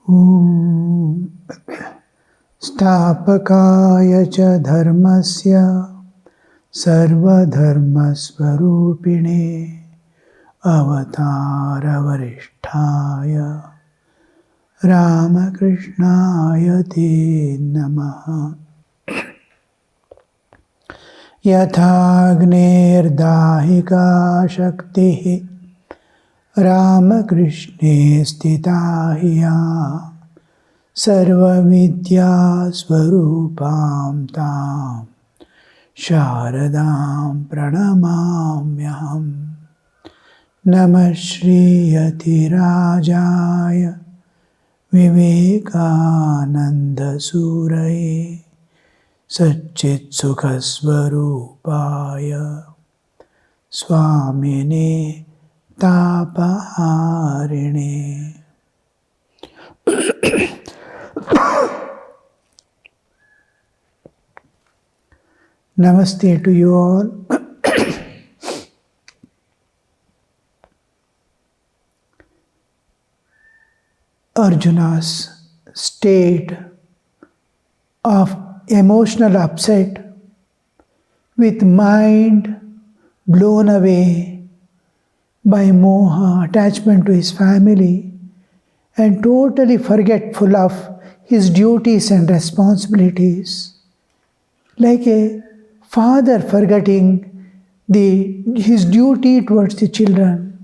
Om Stapakaya cha dharmasya sarvadharmasvarupine avatara varishtaya Ramakrishnaya te namaha. Yathagnirdahika shaktihi Ramakrishne stitahiya Sarva vidya swarupam tam Sharadam pranamamyaham. Namah Shri Yatirajaya Vivekananda Suraye Satchit Sukhasvarupaya Swamine Tapaharine. Namaste to you all. Arjuna's state of emotional upset with mind blown away by moha, attachment to his family, and totally forgetful of his duties and responsibilities. Like a father forgetting his duty towards the children,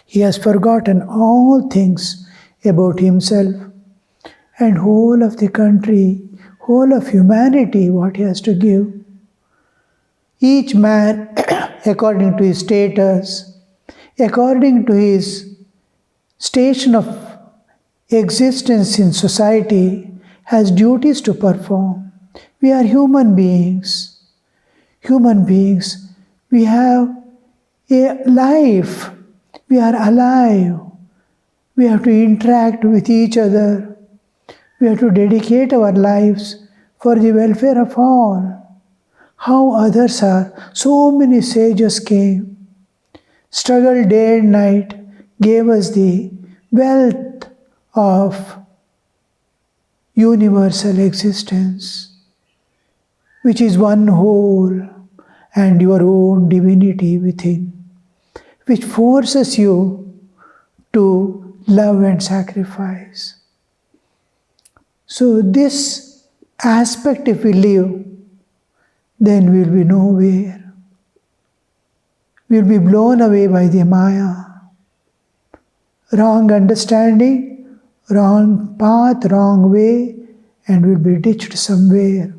he has forgotten all things about himself and whole of the country, whole of humanity, what he has to give. Each man, according to his status, according to his station of existence in society, has duties to perform. We are human beings. Human beings. We have a life. We are alive. We have to interact with each other. We have to dedicate our lives for the welfare of all. How others are. So many sages came, struggled day and night, gave us the wealth of universal existence, which is one whole and your own divinity within, which forces you to love and sacrifice. So this aspect, if we live, then we will be nowhere. We will be blown away by the Maya. Wrong understanding, wrong path, wrong way, and will be ditched somewhere.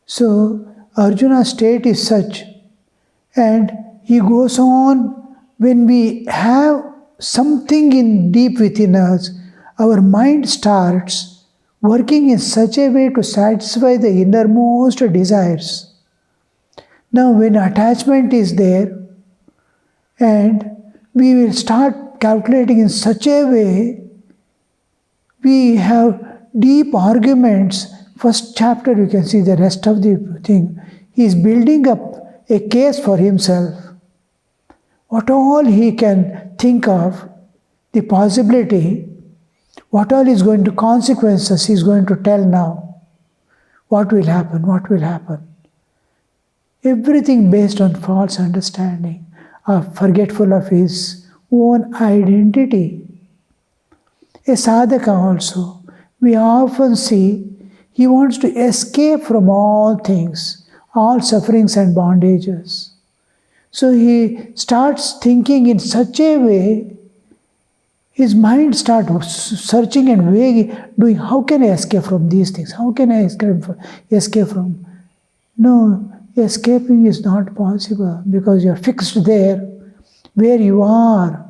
So Arjuna's state is such, and he goes on. When we have something in deep within us, our mind starts working in such a way to satisfy the innermost desires. Now when attachment is there, and we will start calculating in such a way, we have deep arguments. First chapter you can see the rest of the thing. He is building up a case for himself. What all he can think of, the possibility, what all is going to consequences he is going to tell now. What will happen, what will happen. Everything based on false understanding, forgetful of his own identity. A sadhaka also, we often see he wants to escape from all things, all sufferings and bondages. So he starts thinking in such a way, his mind starts searching and doing, how can I escape from these things? How can I escape from? No, escaping is not possible because you are fixed there where you are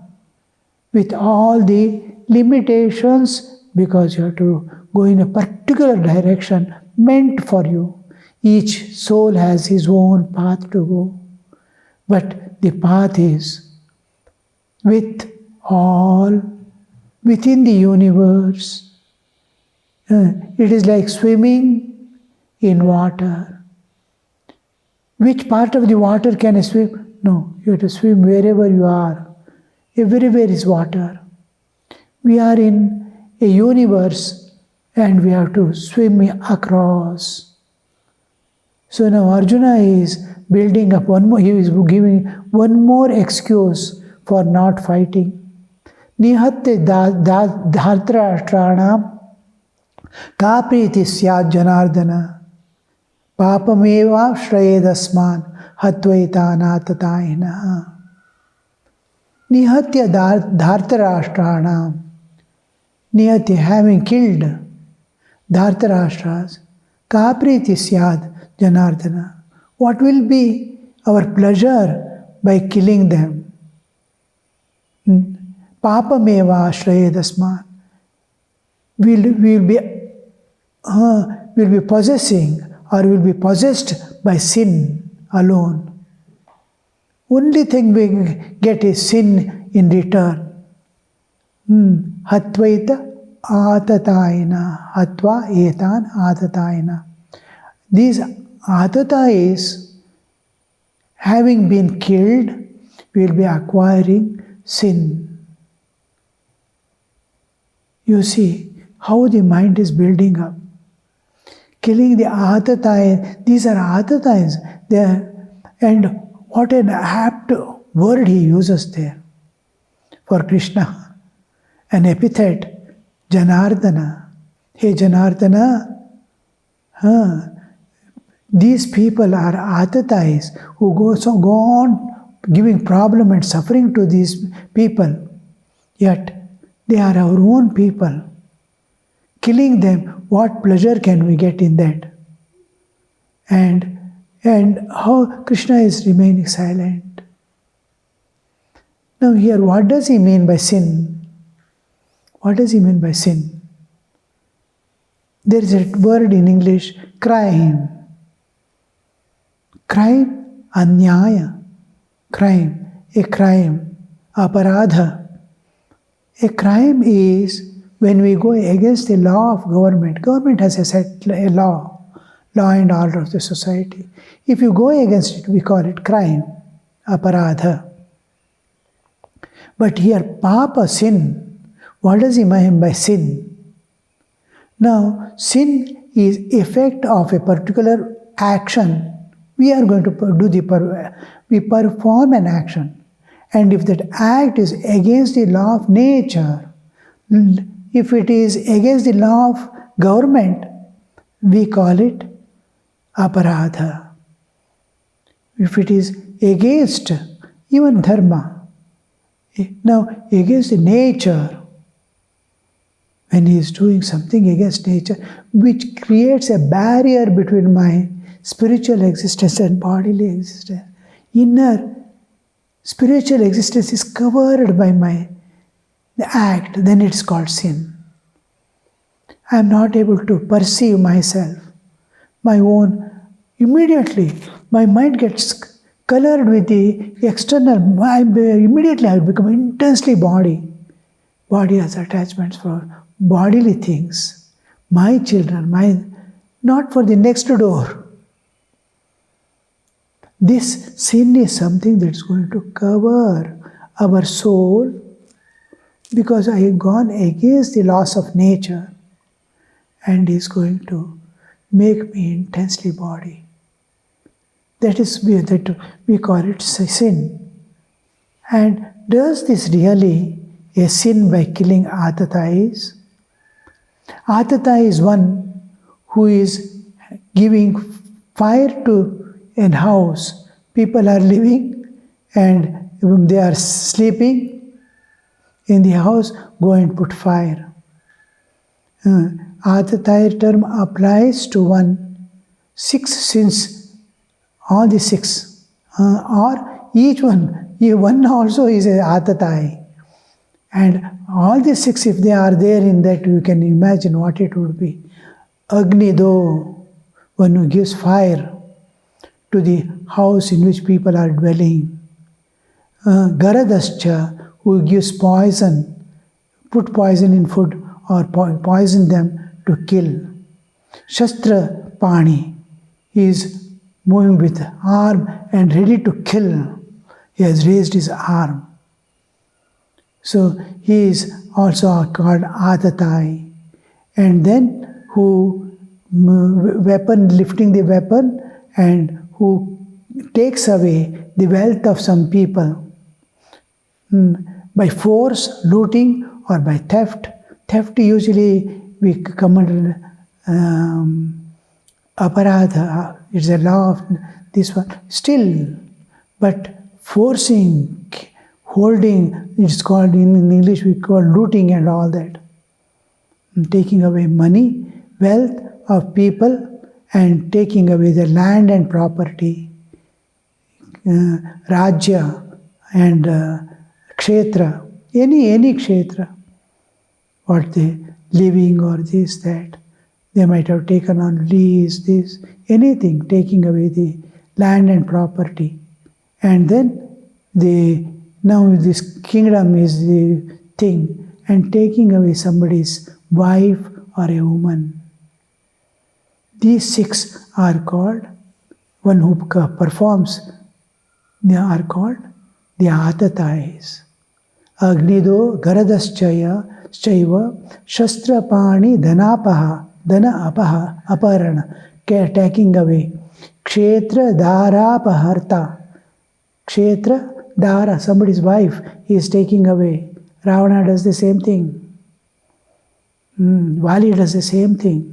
with all the limitations because you have to go in a particular direction meant for you. Each soul has his own path to go. But the path is with all within the universe. It is like swimming in water. Which part of the water can I swim? No, you have to swim wherever you are. Everywhere is water. We are in a universe and we have to swim across. So now Arjuna is building up one more, he is giving one more excuse for not fighting. Nihatya dhartarashtanam ka priti syad janardana papameva shrayedasman hatvaitanatataina. Nihatya dhartarashtanam, Niyati, having killed Dhartarashtras, Kapriti Syad Janardana. What will be our pleasure by killing them? Papameva Shrayedasman. We'll be possessing or will be possessed by sin alone. Only thing we get is sin in return. Hatvaita atataina. Hatva etan atataina. These atata is having been killed, we will be acquiring sin. You see how the mind is building up. Killing the atatai, these are atatais. And what an apt word he uses there for Krishna. An epithet, Janardana. Hey Janardana, these people are atatais who go on giving problem and suffering to these people. Yet they are our own people. Killing them, what pleasure can we get in that? And how Krishna is remaining silent. Now here, what does he mean by sin? What does he mean by sin? There is a word in English, crime. Crime, anyaya. Crime, a crime, aparadha. A crime is when we go against the law of government. Government has a law and order of the society. If you go against it, we call it crime, aparadha. But here, papa, sin. What does he mean by sin? Now, sin is effect of a particular action. We are going to we perform an action. And if that act is against the law of nature, if it is against the law of government, we call it aparadha. If it is against even dharma, now against the nature, when he is doing something against nature, which creates a barrier between my spiritual existence and bodily existence. Inner spiritual existence is covered by the act, then it's called sin. I am not able to perceive myself, my own. Immediately, my mind gets colored with the external. Immediately, I become intensely body. Body has attachments for bodily things. My children, not for the next door. This sin is something that's going to cover our soul because I have gone against the laws of nature and is going to make me intensely body. That we call it sin. And does this really a sin by killing atatais? Atata is one who is giving fire to a house. People are living and they are sleeping in the house, go and put fire. Atatai term applies to 6 sins, all the 6. Or each one also is a atatai. And all the 6, if they are there in that, you can imagine what it would be. Agnido, one who gives fire to the house in which people are dwelling. Garadascha, who gives poison, put poison in food or poison them to kill. Shastra Pani, he is moving with arm and ready to kill. He has raised his arm. So he is also called Atatai. And then who lifting the weapon, and who takes away the wealth of some people by force, looting, or by theft. Theft usually we come under aparadha. It's a law of this one. Still, but forcing, holding, it's called in English we call looting and all that. Taking away money, wealth of people, and taking away the land and property, rajya and kshetra, any kshetra, what they living or this, that. They might have taken on lease, this, anything, taking away the land and property. And then now this kingdom is the thing, and taking away somebody's wife or a woman. These 6 are called, one who performs, they are called the Atatais. Agnido Garadaschaya Chaiva Shastrapani Dhanapaha Dhana Apaha Aparana, taking away. Kshetra Dharapaharta. Kshetra Dhara, somebody's wife, he is taking away. Ravana does the same thing. Vali does the same thing.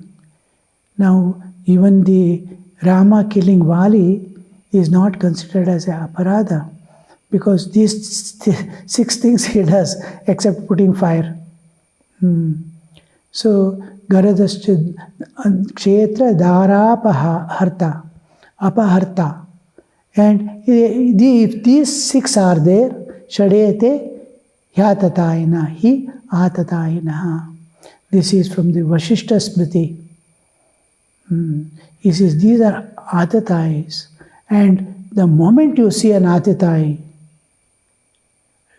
Now, even the Rama killing Vali is not considered as a aparadha, because these 6 things he does except putting fire. So, Garadascha Kshetra Dharapaharta, Apaharta. And if these 6 are there, Shadete Yatataina, Hi Atataina. This is from the Vashishta Smriti. He says these are Atatais. And the moment you see an Atatai,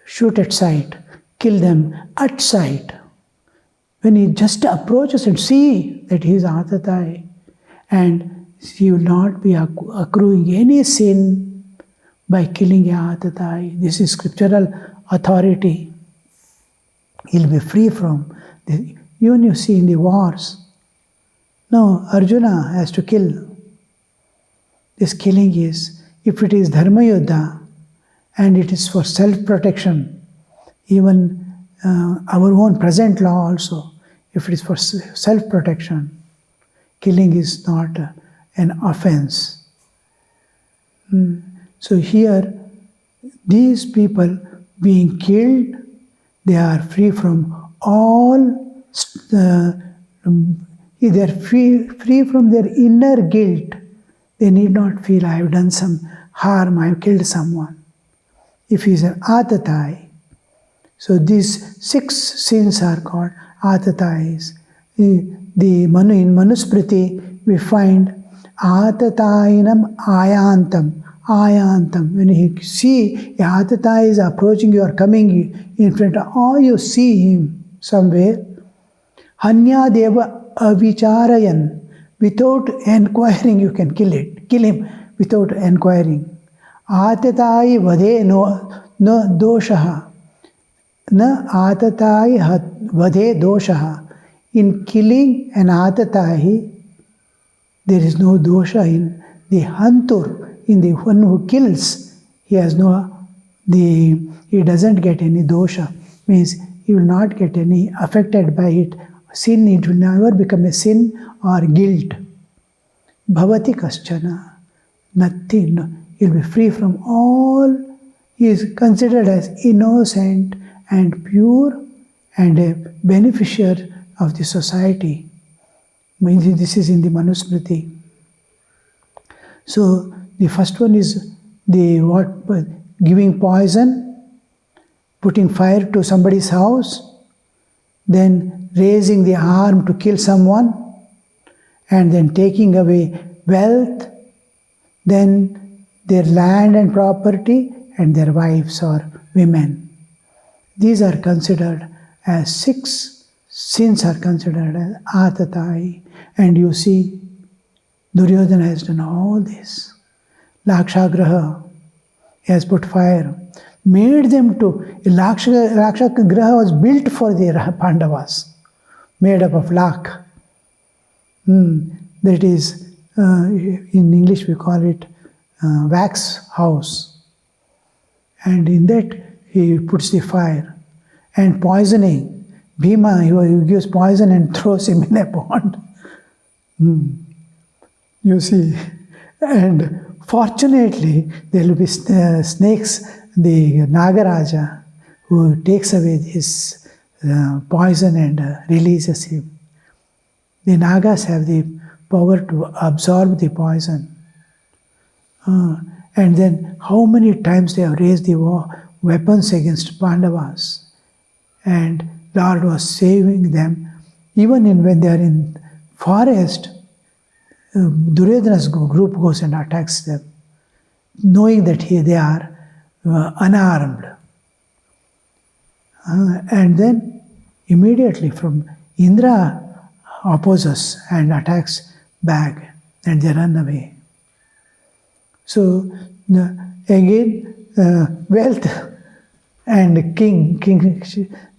shoot at sight, kill them at sight. When he just approaches and see that he is Atatai, and he will not be accruing any sin by killing a Atatai. This is scriptural authority. He'll be free from this. Even you see in the wars, now Arjuna has to kill. This killing is, if it is dharma yuddha and it is for self-protection, even our own present law also, if it is for self-protection, killing is not an offense. So here, these people being killed, they are free from all, they are free from their inner guilt. They need not feel, I have done some harm, I have killed someone. If he is an Atatai, so these 6 sins are called Atatais. In Manusmriti, we find Atatainam Ayantam. Ayantam. When you see a Atatai is approaching you or coming in front of, or you see him somewhere, Hanya Deva Avicharayan. Without enquiring, you can kill him without enquiring. Atatai vade no doshaha. Na atatai vade doshaha. In killing an atatai, there is no dosha in the hantur, in the one who kills. He doesn't get any dosha. Means he will not get any affected by it. Sin, it will never become a sin or guilt. Bhavati kaschana. Nothing. He will be free from all. He is considered as innocent and pure and a beneficiary of the society. This is in the Manusmriti. So the first one is giving poison, putting fire to somebody's house, then raising the arm to kill someone, and then taking away wealth, then their land and property, and their wives or women. These are considered as 6 sins are considered as Atatai. And you see, Duryodhana has done all this. Lakshagraha, he has put fire. made them to, Rakshasa Graha was built for the Pandavas, made up of lakh. That is, in English we call it wax house. And in that he puts the fire. And poisoning. Bhima, he gives poison and throws him in a pond. You see. And fortunately, there will be snakes, the Nagaraja, who takes away his poison and releases him. The Nagas have the power to absorb the poison. And then how many times they have raised the weapons against Pandavas. And Lord was saving them. Even when they are in forest, Duryodhana's group goes and attacks them, knowing that they are unarmed. And then immediately from Indra opposes and attacks back, and they run away. So again, wealth and king,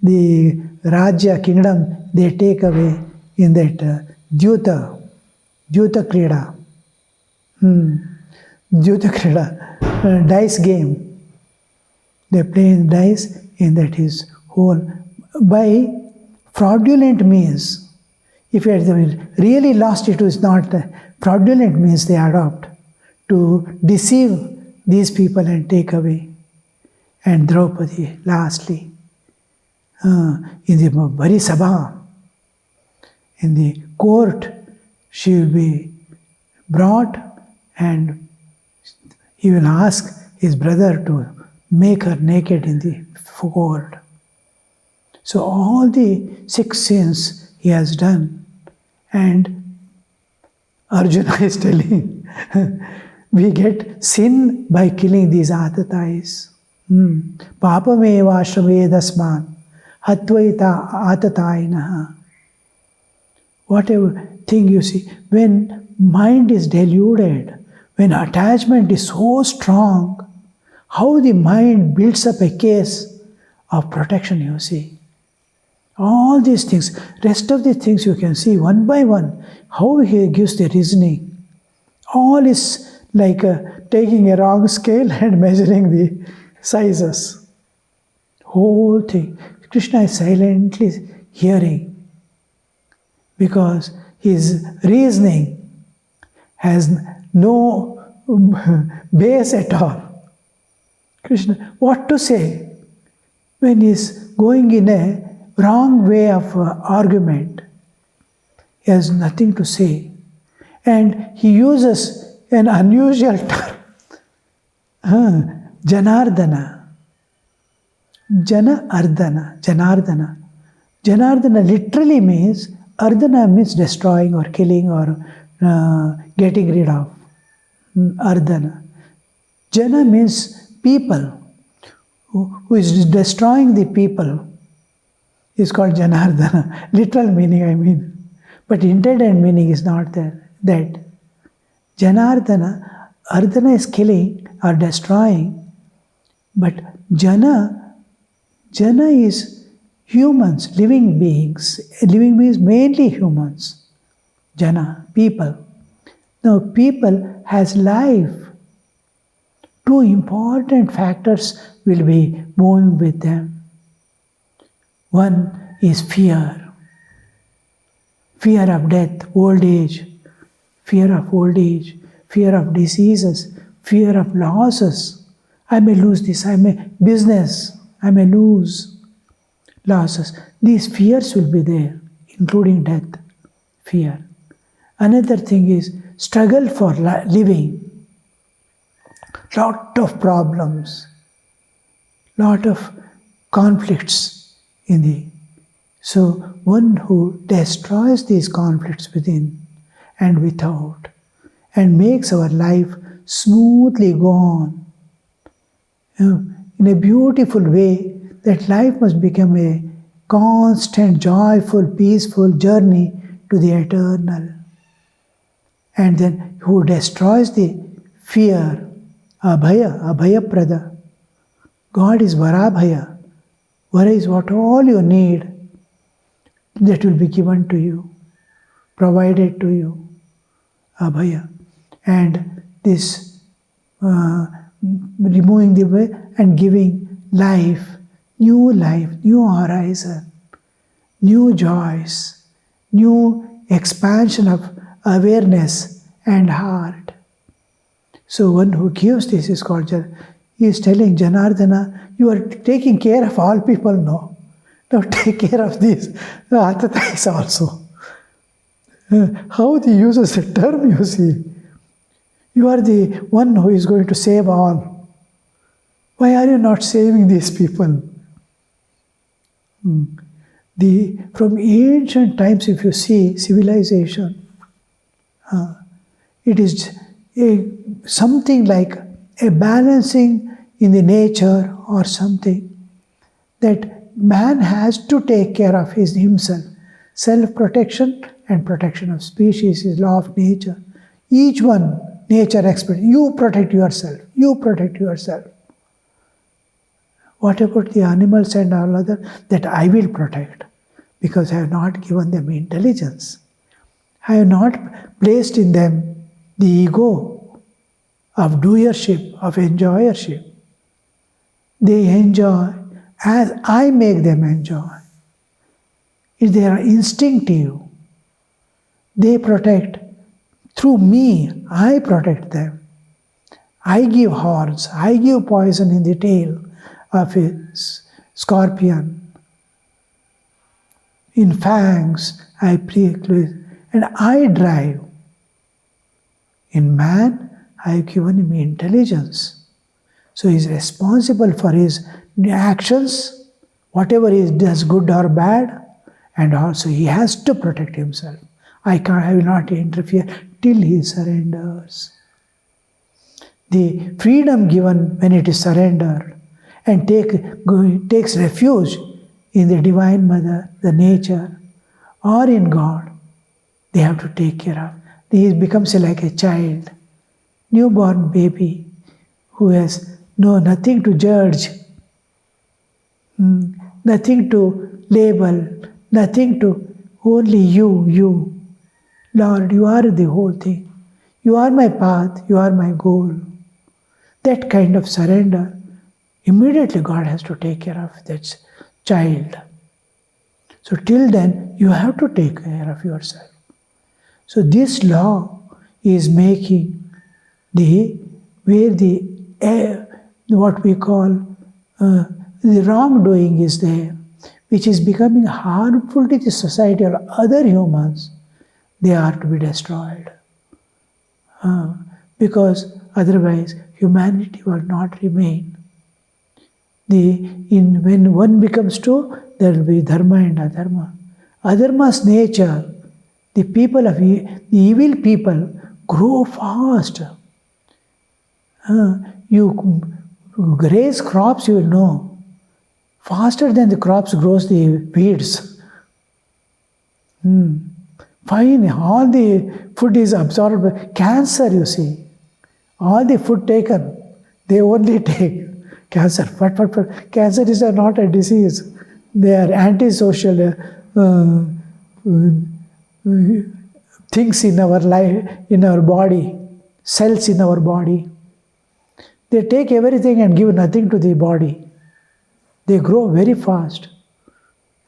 the Rajya kingdom, they take away in that Dyuta Krida. Dyuta Krida, dice game. They play dice in that his whole, by fraudulent means. If you had really lost, it was not fraudulent means they adopt to deceive these people and take away. And Draupadi, lastly, in the Bari Sabha, in the court, she will be brought and he will ask his brother to make her naked in the court. So all the 6 sins he has done, and Arjuna is telling, we get sin by killing these atatais. Papameva shravedasman hatvaita atatainaha. Whatever thing you see, when mind is deluded, when attachment is so strong, how the mind builds up a case of protection, you see. All these things, rest of the things you can see one by one, how he gives the reasoning. All is like taking a wrong scale and measuring the sizes. Whole thing. Krishna is silently hearing because his reasoning has no base at all. Krishna, what to say when he is going in a wrong way of argument? He has nothing to say. And he uses an unusual term, Janardana. Janardana. Janardana literally means, Ardana means destroying or killing or getting rid of. Ardana. Jana means people. Who is destroying the people is called Janardana. Literal meaning, I mean. But intended meaning is not there. That Janardana, Ardana is killing or destroying, but Jana is humans, living beings. Living beings, mainly humans. Jana, people. Now, people has life. 2 important factors will be moving with them. One is fear. Fear of death, old age. Fear of old age. Fear of diseases. Fear of losses. I may lose this. I may business. I may lose. Losses. These fears will be there, including death. Fear. Another thing is struggle for living. Lot of problems. Lot of conflicts in the. So one who destroys these conflicts within and without and makes our life smoothly go on in a beautiful way, that life must become a constant, joyful, peaceful journey to the eternal. And then who destroys the fear, abhaya prada, God is Varabhaya. Vara is what all you need, that will be given to you, provided to you. Abhaya. And this removing the way and giving life, new horizon, new joys, new expansion of awareness and heart. So one who gives this is called he is telling Janardana, you are taking care of all people, no. Now take care of this. The Atata is also. How he uses the term, you see. You are the one who is going to save all. Why are you not saving these people? From ancient times, if you see civilization, it is something like a balancing in the nature or something that man has to take care of himself. Self-protection and protection of species is law of nature. Each one, nature expert, you protect yourself, you protect yourself. What about the animals and all other? That I will protect, because I have not given them intelligence. I have not placed in them the ego of doership, of enjoyership. They enjoy as I make them enjoy. If they are instinctive, they protect. Through me, I protect them. I give horns, I give poison in the tail of a scorpion. In fangs, I prick, and I drive. In man, I have given him intelligence. So he is responsible for his actions, whatever he does, good or bad, and also he has to protect himself. I will not interfere till he surrenders. The freedom given when it is surrendered and takes refuge in the Divine Mother, the nature, or in God, they have to take care of. He becomes like a child, newborn baby, who has nothing to judge, nothing to label, nothing to, only you. Lord, you are the whole thing. You are my path, you are my goal. That kind of surrender, immediately God has to take care of that child. So till then, you have to take care of yourself. So this law is making what we call the wrongdoing is there, which is becoming harmful to the society or other humans. They are to be destroyed. Because otherwise humanity will not remain. When one becomes two, there will be dharma and adharma. Adharma's nature, the evil people grow fast. You raise crops, you will know. Faster than the crops grows the weeds. Fine, all the food is absorbed. Cancer, you see. All the food taken, they only take cancer. But cancer is not a disease. They are antisocial things in our life, in our body, cells in our body. They take everything and give nothing to the body. They grow very fast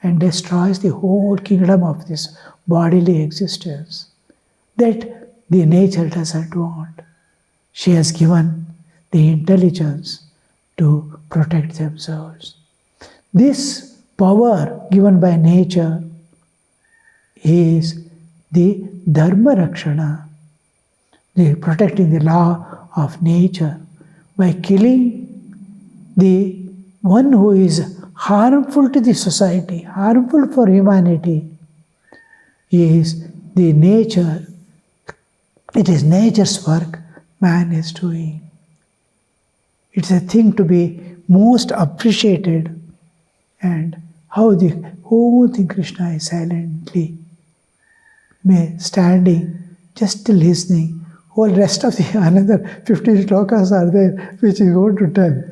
and destroys the whole kingdom of this bodily existence that the nature doesn't want. She has given the intelligence to protect themselves. This power given by nature is the dharma rakshana, the protecting the law of nature by killing the one who is harmful to the society, harmful for humanity, is the nature. It is nature's work man is doing. It's a thing to be most appreciated, and how the whole thing Krishna is silently standing, just listening. Whole rest of the another 15 shlokas are there, which is going to tell.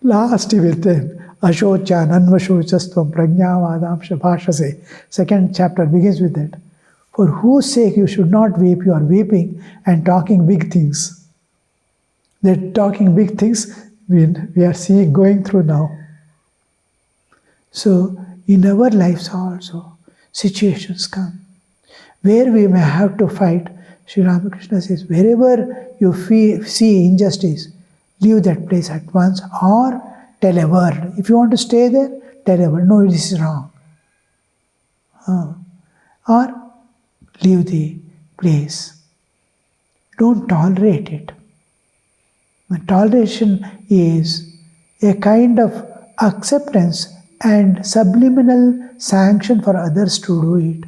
Last he will tell, Ashocha Nanvashochastvam Prajnavadamsha Bhashase. Second chapter begins with that. For whose sake you should not weep, you are weeping and talking big things. That talking big things we are seeing going through now. So in our lives also, situations come where we may have to fight. Sri Ramakrishna says, wherever you see injustice, leave that place at once or tell a word. If you want to stay there, tell a word. No, this is wrong. Or leave the place. Don't tolerate it. Toleration is a kind of acceptance and subliminal sanction for others to do it.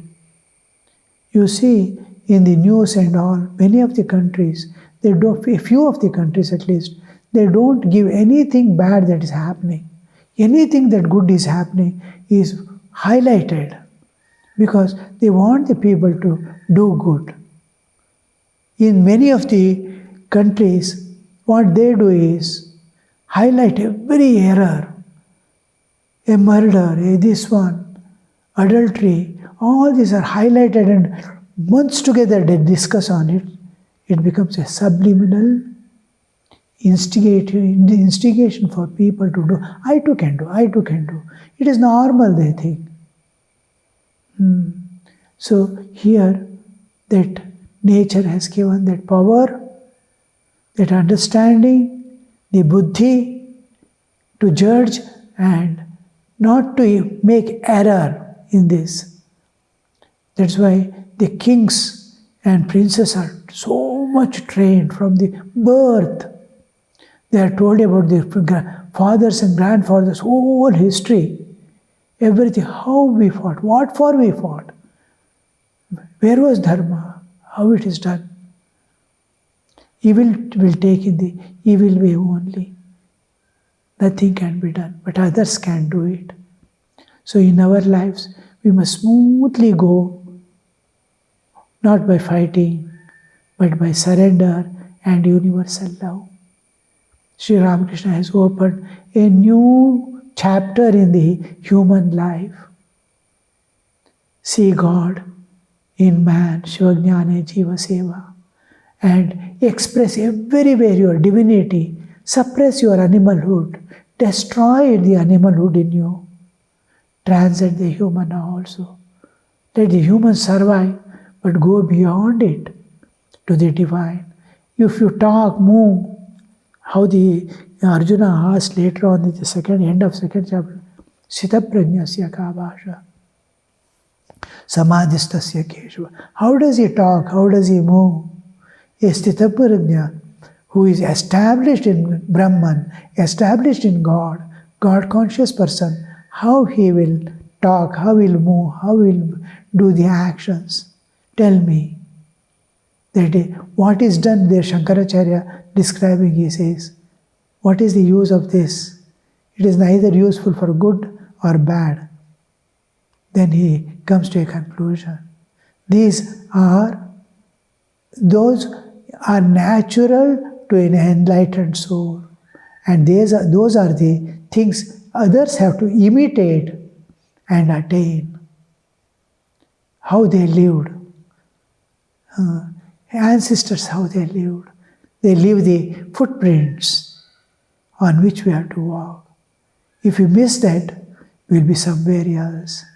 You see, in the news and all, many of the countries, a few of the countries at least, they don't give anything bad that is happening. Anything that good is happening is highlighted because they want the people to do good. In many of the countries, what they do is highlight every error, a murder, this one, adultery, all these are highlighted and months together they discuss on it. It becomes a subliminal instigation for people to do. I too can do, I too can do. It is normal, they think. So here, that nature has given that power, that understanding, the buddhi to judge and not to make error in this. That's why the kings and princes are so much trained from the birth. They are told about their fathers and grandfathers, whole history, everything, how we fought, what for we fought, where was dharma, how it is done. Evil will take in the evil way only. Nothing can be done, but others can do it. So in our lives, we must smoothly go, not by fighting, but by surrender and universal love. Sri Ramakrishna has opened a new chapter in the human life. See God in man, Shivajnane Jiva Seva, and express everywhere your divinity, suppress your animalhood, destroy the animalhood in you, transcend the human also. Let the human survive, but go beyond it to the divine. If you talk, move, how the Arjuna asked later on in the end of second chapter, Sita Prajnasya ka bhasha, Samadhistasya keshava. How does he talk? How does he move? A Sthita Prajna who is established in Brahman, established in God, God-conscious person, how he will talk, how he will move, how he will do the actions. Tell me. That what is done there, Shankaracharya describing, he says, what is the use of this? It is neither useful for good or bad. Then he comes to a conclusion. Those are natural to an enlightened soul. And those are the things others have to imitate and attain. How they lived. Ancestors, how they lived. They leave the footprints on which we have to walk. If we miss that, we'll be somewhere else.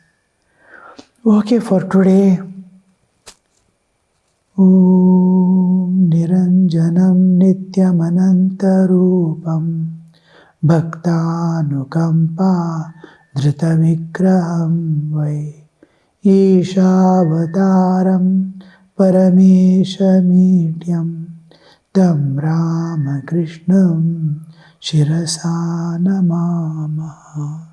Okay, for today. Om Niranjanam Nityam Anantarupam Bhaktanukampa Dhrita Vigraham Vai Ishavasaram Parameshamidhyam Tam Ramakrishnam Shirasa Namamaha.